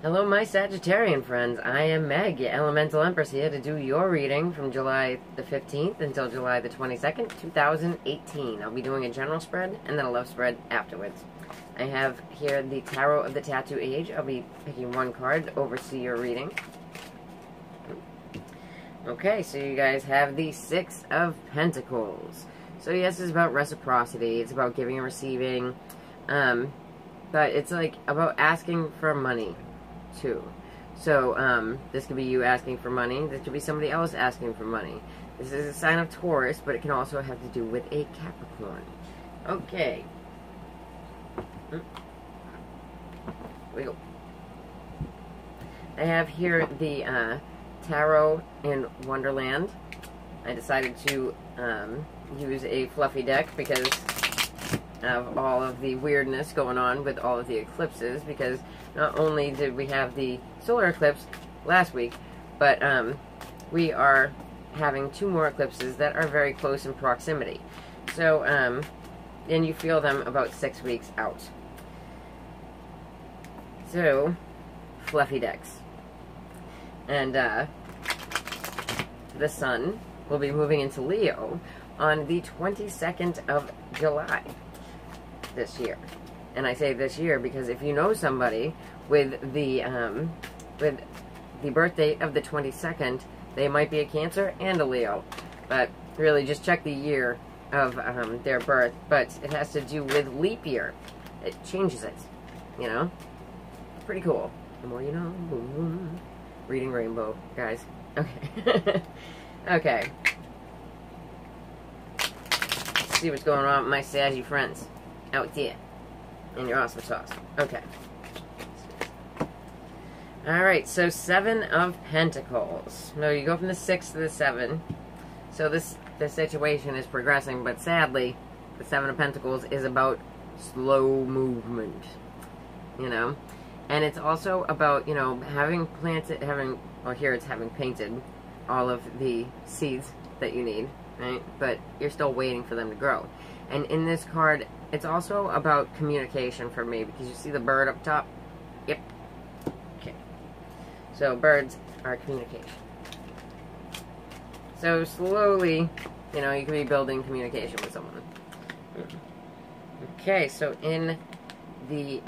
Hello, my Sagittarian friends. I am Meg, your Elemental Empress, here to do your reading from July the 15th until July the 22nd, 2018. I'll be doing a general spread and then a love spread afterwards. I have here the Tarot of the Tattoo Age. I'll be picking one card to oversee your reading. Okay, so you guys have the Six of Pentacles. So yes, it's about reciprocity. It's about giving and receiving. But it's like about asking for money too. So this could be you asking for money. This could be somebody else asking for money. This is a sign of Taurus, but it can also have to do with a Capricorn. Okay. Here we go. I have here the Tarot in Wonderland. I decided to use a fluffy deck because of all of the weirdness going on with all of the eclipses, because not only did we have the solar eclipse last week, but we are having two more eclipses that are very close in proximity. So, and you feel them about 6 weeks out. So, fluffy decks. And the sun will be moving into Leo on the 22nd of July this year. And I say this year because if you know somebody with the birth date of the 22nd, they might be a Cancer and a Leo. But really just check the year of their birth. But it has to do with leap year. It changes it, you know? Pretty cool. The more you know. Boom, boom. Reading rainbow, guys. Okay. Okay. Let's see what's going on with my Saggy friends out there in your awesome sauce. Okay. Alright, so Seven of Pentacles. No, you go from the 6 to the 7. So this situation is progressing, but sadly, the Seven of Pentacles is about slow movement. You know? And it's also about, you know, having planted, well, here it's having painted all of the seeds that you need, right? But you're still waiting for them to grow. And in this card, it's also about communication for me, because you see the bird up top? Yep. Okay. So birds are communication. So slowly, you know, you can be building communication with someone. Okay, so in the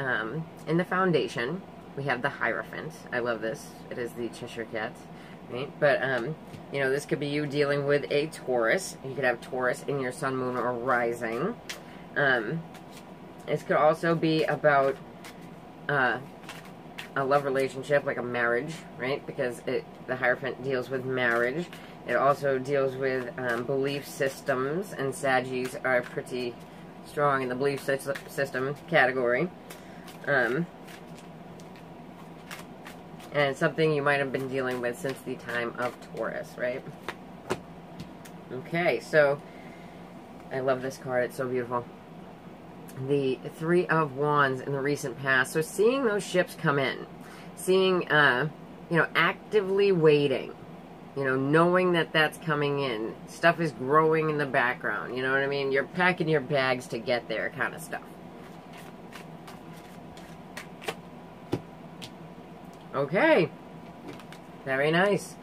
foundation, we have the Hierophant. I love this. It is the Cheshire Cat, right? But, you know, this could be you dealing with a Taurus. You could have Taurus in your sun, moon, or rising. This could also be about a love relationship, like a marriage, right? Because the Hierophant deals with marriage. It also deals with belief systems, and Saggies are pretty strong in the belief system category. And it's something you might have been dealing with since the time of Taurus, right? Okay, so I love this card. It's so beautiful. The Three of Wands in the recent past. So seeing those ships come in, seeing, you know, actively waiting, you know, knowing that that's coming in. Stuff is growing in the background, you know what I mean? You're packing your bags to get there kind of stuff. Okay. Very nice.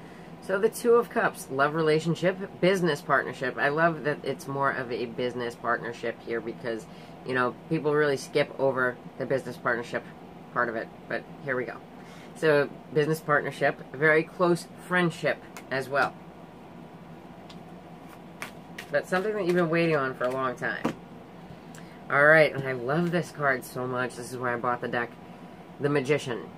So the Two of Cups, love relationship, business partnership. I love that it's more of a business partnership here because, you know, people really skip over the business partnership part of it. But here we go. So business partnership, very close friendship as well. But something that you've been waiting on for a long time. Alright, and I love this card so much. This is why I bought the deck. The Magician.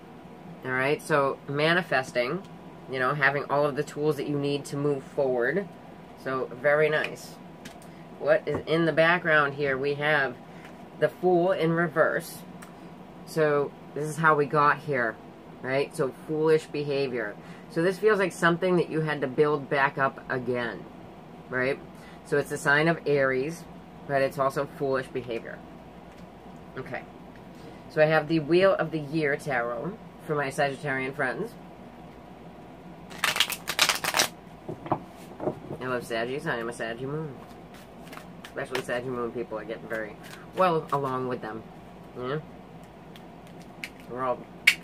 Alright, so manifesting, you know, having all of the tools that you need to move forward. So, very nice. What is in the background here? We have the Fool in reverse. So, this is how we got here, right? So, foolish behavior. So, this feels like something that you had to build back up again, right? So, it's a sign of Aries, but it's also foolish behavior. Okay. So, I have the Wheel of the Year Tarot for my Sagittarian friends. I love Saggies. I am a Saggy Moon. Especially Saggy Moon people, I get very well along with them. Yeah? We're all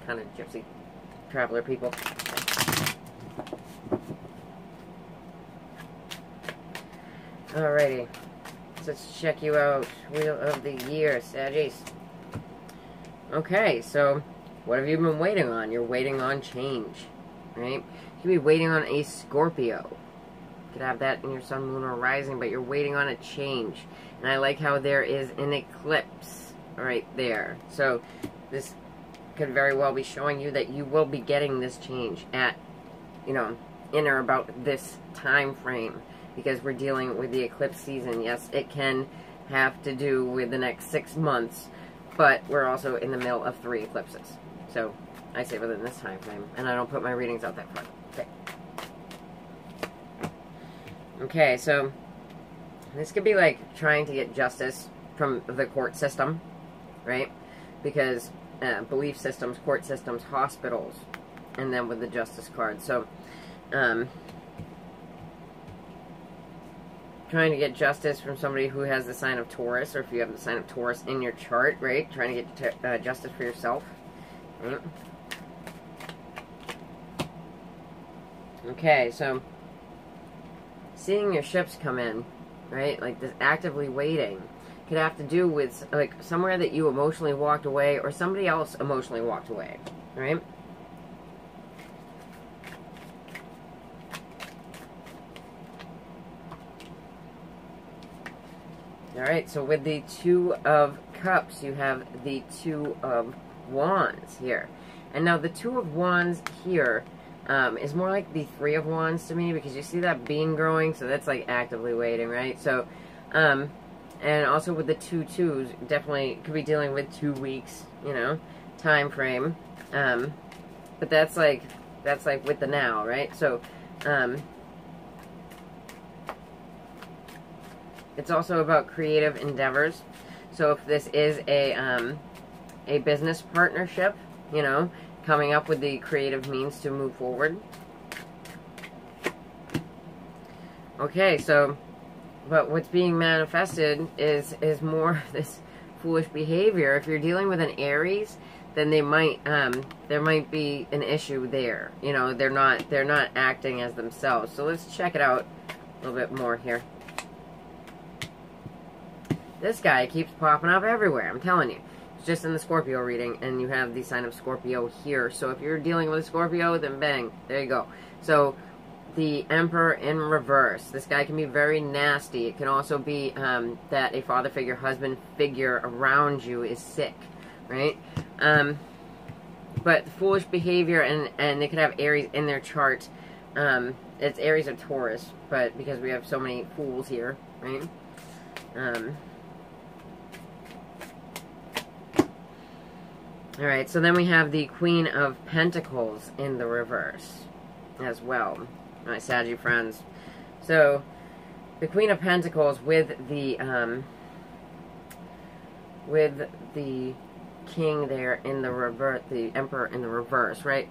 kind of gypsy traveler people. Alrighty. So let's check you out. Wheel of the Year, Saggies. Okay, so what have you been waiting on? You're waiting on change, right? You could be waiting on a Scorpio. You could have that in your sun, moon, or rising, but you're waiting on a change. And I like how there is an eclipse right there. So this could very well be showing you that you will be getting this change at, you know, in or about this time frame, because we're dealing with the eclipse season. Yes, it can have to do with the next 6 months, but we're also in the middle of 3 eclipses. So I say within this time frame, and I don't put my readings out that far. Okay. Okay, so this could be like trying to get justice from the court system, right? Because belief systems, court systems, hospitals, and then with the justice card. So, trying to get justice from somebody who has the sign of Taurus, or if you have the sign of Taurus in your chart, right? Trying to get justice for yourself. Right? Okay, so seeing your ships come in, right? Like this actively waiting could have to do with like somewhere that you emotionally walked away, or somebody else emotionally walked away, right? Alright, so with the Two of Cups, you have the Two of Wands here. And now the Two of Wands here is more like the Three of Wands to me, because you see that bean growing, so that's like actively waiting, right? So, and also with the 2 twos, definitely could be dealing with 2 weeks, you know, time frame. But that's like with the now, right? So, it's also about creative endeavors. So if this is a business partnership, you know, coming up with the creative means to move forward. Okay, so, but what's being manifested is more this foolish behavior. If you're dealing with an Aries, then they might there might be an issue there. You know, they're not acting as themselves. So let's check it out a little bit more here. This guy keeps popping up everywhere, I'm telling you. It's just in the Scorpio reading, and you have the sign of Scorpio here. So if you're dealing with a Scorpio, then bang, there you go. So the Emperor in reverse. This guy can be very nasty. It can also be that a father figure, husband figure around you is sick, right? But foolish behavior, and they could have Aries in their chart. It's Aries or Taurus, but because we have so many fools here, right? Alright, so then we have the Queen of Pentacles in the reverse as well. My Saggy friends. So, the Queen of Pentacles with the King there in the reverse, the Emperor in the reverse, right?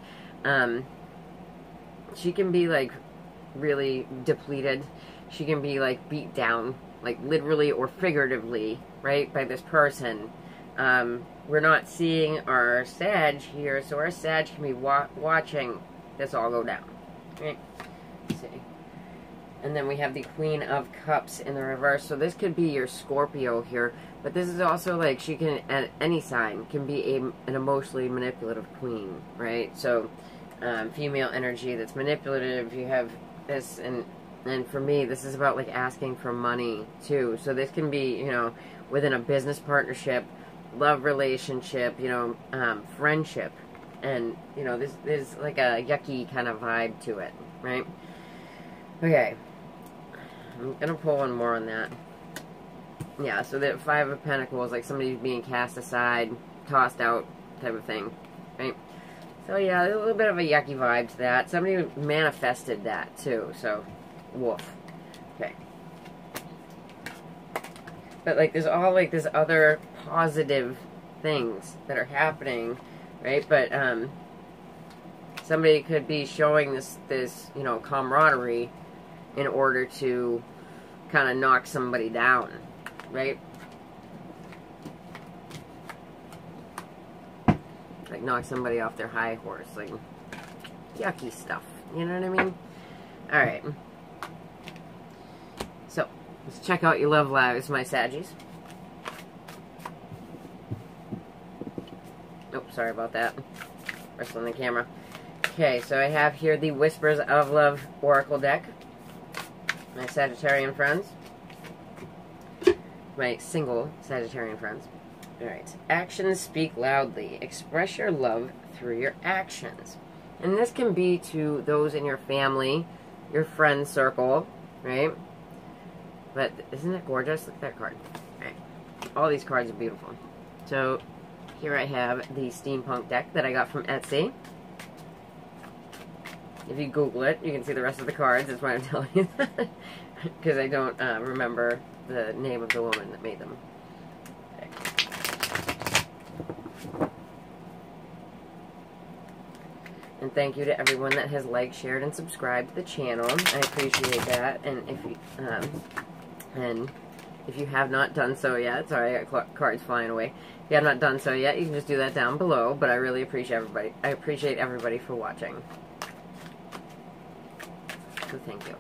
She can be, like, really depleted. She can be, like, beat down, like, literally or figuratively, right, by this person. We're not seeing our Sag here, so our Sag can be watching this all go down. Right? Let's see. And then we have the Queen of Cups in the reverse. So this could be your Scorpio here, but this is also like she can, at any sign, can be an emotionally manipulative queen, right? So female energy that's manipulative. You have this, and for me, this is about like asking for money too. So this can be, you know, within a business partnership, love relationship, you know, friendship, and you know, there's like a yucky kind of vibe to it, right? Okay, I'm gonna pull one more on that. Yeah, so the Five of Pentacles, like somebody being cast aside, tossed out, type of thing, right? So yeah, there's a little bit of a yucky vibe to that. Somebody manifested that too, so woof. Okay. But like there's all like this other positive things that are happening, right? But somebody could be showing this you know, camaraderie in order to kind of knock somebody down, right? Like knock somebody off their high horse. Like, yucky stuff. You know what I mean? Alright. So, let's check out your love lives, my Saggies. Oh, sorry about that. Wrestling the camera. Okay, so I have here the Whispers of Love Oracle deck. My Sagittarian friends. My single Sagittarian friends. Alright. Actions speak loudly. Express your love through your actions. And this can be to those in your family, your friend circle, right? But isn't it gorgeous? Look at that card. Alright. All these cards are beautiful. So, here I have the Steampunk deck that I got from Etsy. If you Google it, you can see the rest of the cards. That's why I'm telling you that. Because I don't remember the name of the woman that made them. Okay. And thank you to everyone that has liked, shared, and subscribed to the channel. I appreciate that. And if you have not done so yet, sorry, I got cards flying away. If you have not done so yet, you can just do that down below. But I really appreciate everybody. I appreciate everybody for watching. So thank you.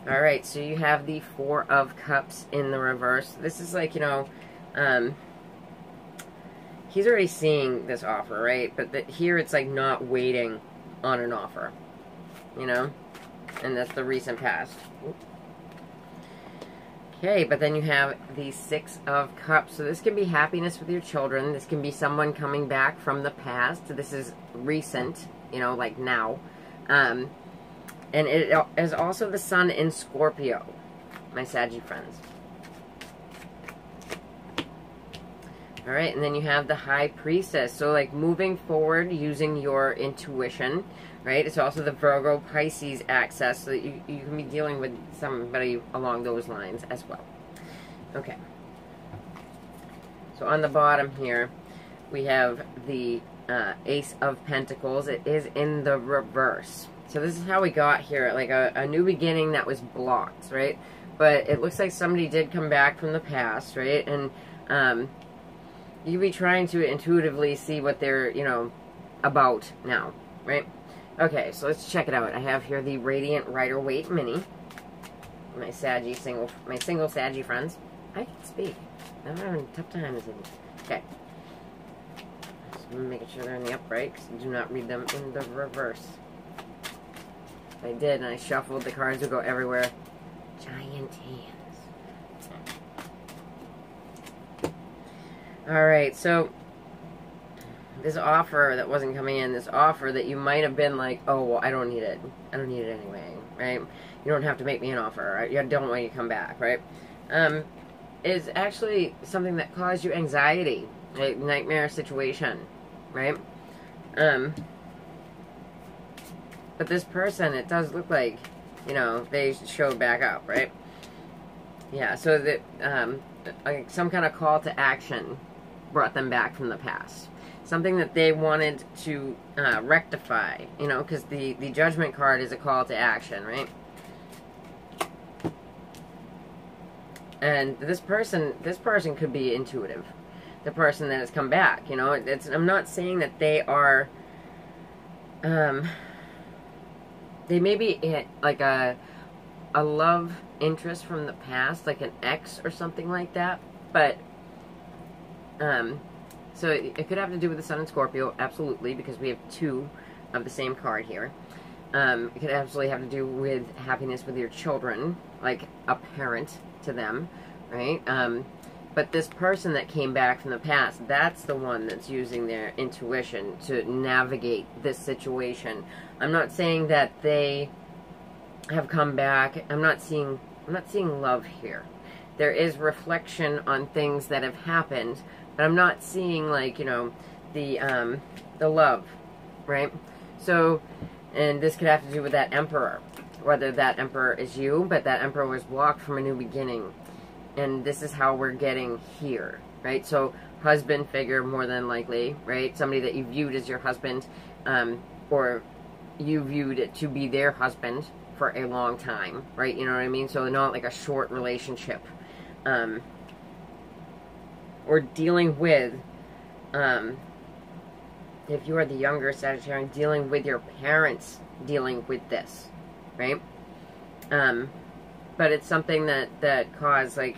Alright, so you have the Four of Cups in the reverse. This is like, you know, he's already seeing this offer, right? But here it's like not waiting on an offer, you know? And that's the recent past. Okay, but then you have the Six of Cups. So this can be happiness with your children. This can be someone coming back from the past. This is recent, you know, like now. And it is also the Sun in Scorpio, my Saggy friends. Alright, and then you have the High Priestess. So, like, moving forward using your intuition, right? It's also the Virgo Pisces axis, so that you can be dealing with somebody along those lines as well. Okay. So, on the bottom here, we have the Ace of Pentacles. It is in the reverse. So this is how we got here, like a new beginning that was blocked, right? But it looks like somebody did come back from the past, right? And you could be trying to intuitively see what they're, you know, about now, right? Okay, so let's check it out. I have here the Radiant Rider-Waite Mini. My single Saggy friends. I can speak. I'm having a tough time this evening. Okay. So I'm making sure they're in the upright, because do not read them in the reverse. If I did, and I shuffled, the cards would go everywhere. Giant hands. Alright, so this offer that wasn't coming in, this offer that you might have been like, oh, well, I don't need it. I don't need it anyway, right? You don't have to make me an offer, right? I don't want you to come back, right? Is actually something that caused you anxiety, like nightmare situation, right? But this person, it does look like, you know, they showed back up, right? Yeah, so that like some kind of call to action brought them back from the past. Something that they wanted to rectify, you know, because the Judgment card is a call to action, right? And this person could be intuitive. The person that has come back, you know, I'm not saying that they are, they may be like a love interest from the past, like an ex or something like that, but, so it could have to do with the Sun in Scorpio, absolutely, because we have two of the same card here. It could absolutely have to do with happiness with your children, like a parent to them, right? But this person that came back from the past, that's the one that's using their intuition to navigate this situation. I'm not saying that they have come back. I'm not seeing love here. There is reflection on things that have happened, but I'm not seeing, like, you know, the love, right? So, and this could have to do with that Emperor, whether that Emperor is you, but that Emperor was blocked from a new beginning. And this is how we're getting here, right? So, husband figure, more than likely, right? Somebody that you viewed as your husband, or you viewed it to be their husband for a long time, right? You know what I mean? So, not like a short relationship. Or dealing with if you are the younger Sagittarian dealing with your parents dealing with this, right? But it's something that caused, like,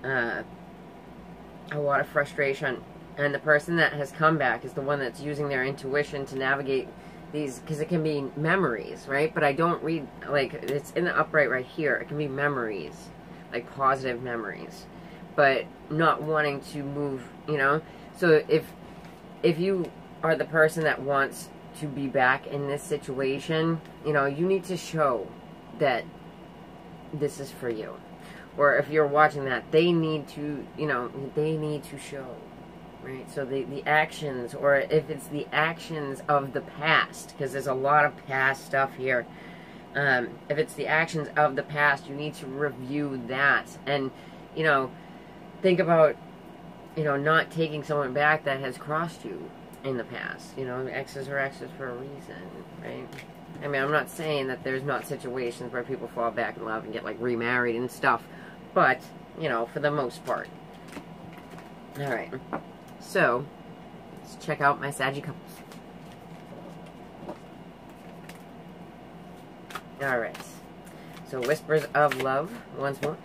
a lot of frustration. And the person that has come back is the one that's using their intuition to navigate these, because it can be memories, right? But I don't read, like, it's in the upright right here. It can be memories, like positive memories, but not wanting to move, you know? So if you are the person that wants to be back in this situation, you know, you need to show that this is for you. Or if you're watching that, they need to, you know, they need to show, right? So the actions, or if it's the actions of the past, because there's a lot of past stuff here. If it's the actions of the past, you need to review that. And, you know, think about, you know, not taking someone back that has crossed you in the past. You know, exes are exes for a reason, right? I mean, I'm not saying that there's not situations where people fall back in love and get, like, remarried and stuff. But, you know, for the most part. Alright. So, let's check out my Saggy couples. Alright. So, Whispers of Love, once more.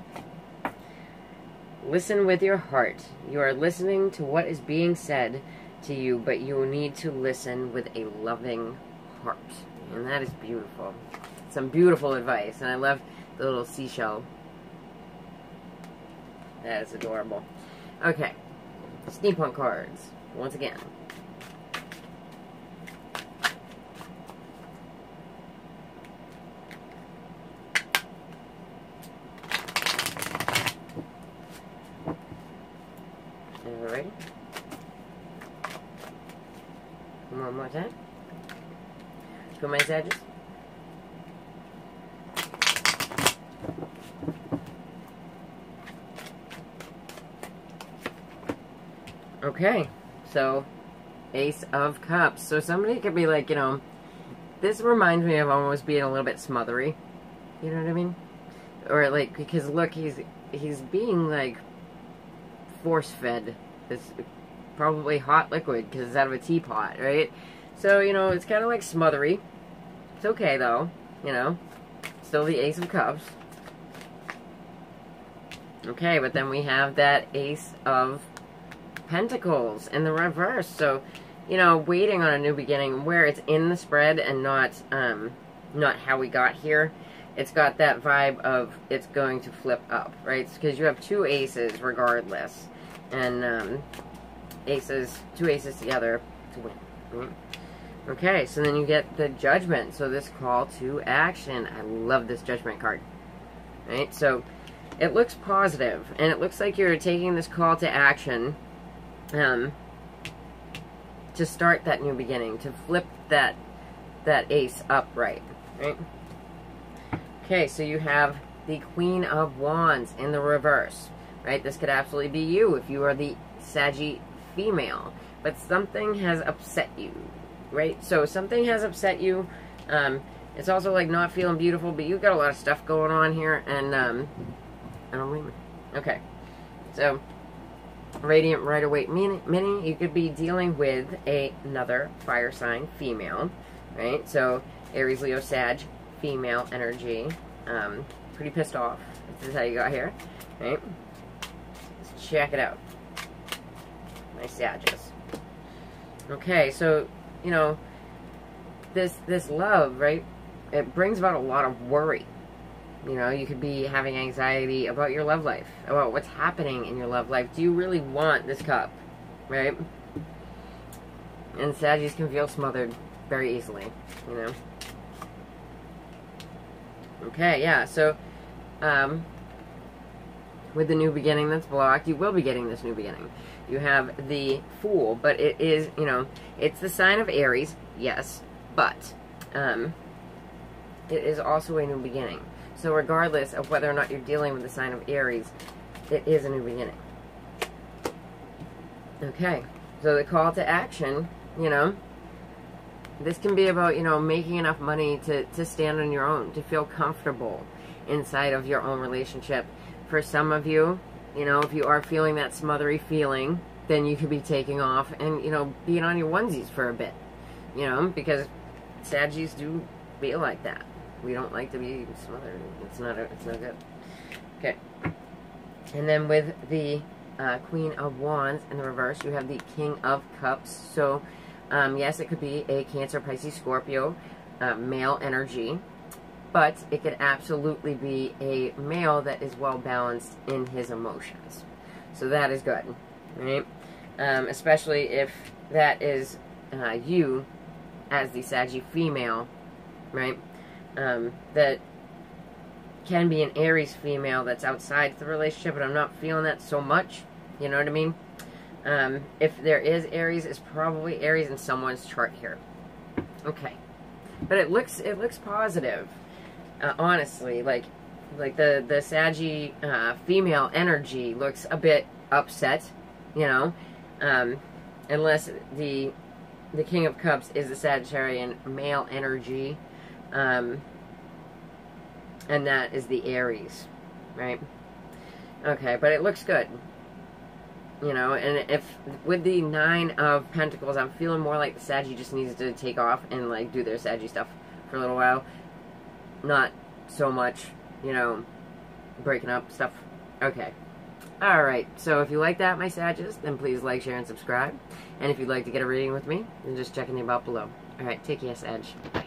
Listen with your heart. You are listening to what is being said to you, but you need to listen with a loving heart. And that is beautiful. Some beautiful advice. And I love the little seashell. That is adorable. Okay. Steampunk cards. Once again. Alright. One more time. For my Sagittarius. Okay, so Ace of Cups. So somebody could be like, you know, this reminds me of almost being a little bit smothery. You know what I mean? Or like, because look, he's being like force-fed this probably hot liquid because it's out of a teapot, right? So, you know, it's kind of like smothery. It's okay though, you know. Still the Ace of Cups. Okay, but then we have that Ace of Pentacles in the reverse. So, you know, waiting on a new beginning where it's in the spread and not how we got here. It's got that vibe of it's going to flip up, right? Because you have two aces regardless. And two aces together to win. Right? Okay, so then you get the Judgment. So this call to action. I love this Judgment card. Right? So it looks positive, and it looks like you're taking this call to action to start that new beginning, to flip that ace upright, right? Okay, so you have the Queen of Wands in the reverse, right? This could absolutely be you if you are the Saggy female, but something has upset you, right? So something has upset you. It's also like not feeling beautiful, but you've got a lot of stuff going on here, and I don't blame you. Okay, so Radiant Rider-Waite Mini, you could be dealing with another fire sign female, right? So Aries, Leo, Sag, female energy. Pretty pissed off. This is how you got here, right? Let's check it out. My Sagittarius. Okay, so, you know, this love, right? It brings about a lot of worry. You know, you could be having anxiety about your love life, about what's happening in your love life. Do you really want this cup, right? And Saggies can feel smothered very easily, you know. Okay, yeah, so, with the new beginning that's blocked, you will be getting this new beginning. You have the Fool, but it is, you know, it's the sign of Aries, yes, but, it is also a new beginning. So regardless of whether or not you're dealing with the sign of Aries, it is a new beginning. Okay, so the call to action, you know, this can be about, you know, making enough money to stand on your own, to feel comfortable inside of your own relationship. For some of you, you know, if you are feeling that smothery feeling, then you could be taking off and, you know, being on your onesies for a bit, you know, because Saggies do feel like that. We don't like to be smothered. It's not good. Okay. And then with the Queen of Wands in the reverse, you have the King of Cups. So, yes, it could be a Cancer, Pisces, Scorpio, male energy. But it could absolutely be a male that is well balanced in his emotions. So that is good, right? Especially if that is you as the Saggy female, right? That can be an Aries female that's outside the relationship, but I'm not feeling that so much. You know what I mean? If there is Aries, it's probably Aries in someone's chart here. Okay, but it looks positive. Honestly, like the Saggy female energy looks a bit upset, you know, unless the King of Cups is the Sagittarian male energy, and that is the Aries, right? Okay, but it looks good, you know, and if with the Nine of Pentacles, I'm feeling more like the Saggy just needs to take off and like do their Saggy stuff for a little while. Not so much, you know, breaking up stuff. Okay. Alright, so if you like that, my Sages, then please like, share, and subscribe. And if you'd like to get a reading with me, then just check in the about below. Alright, take care, Sag. Bye.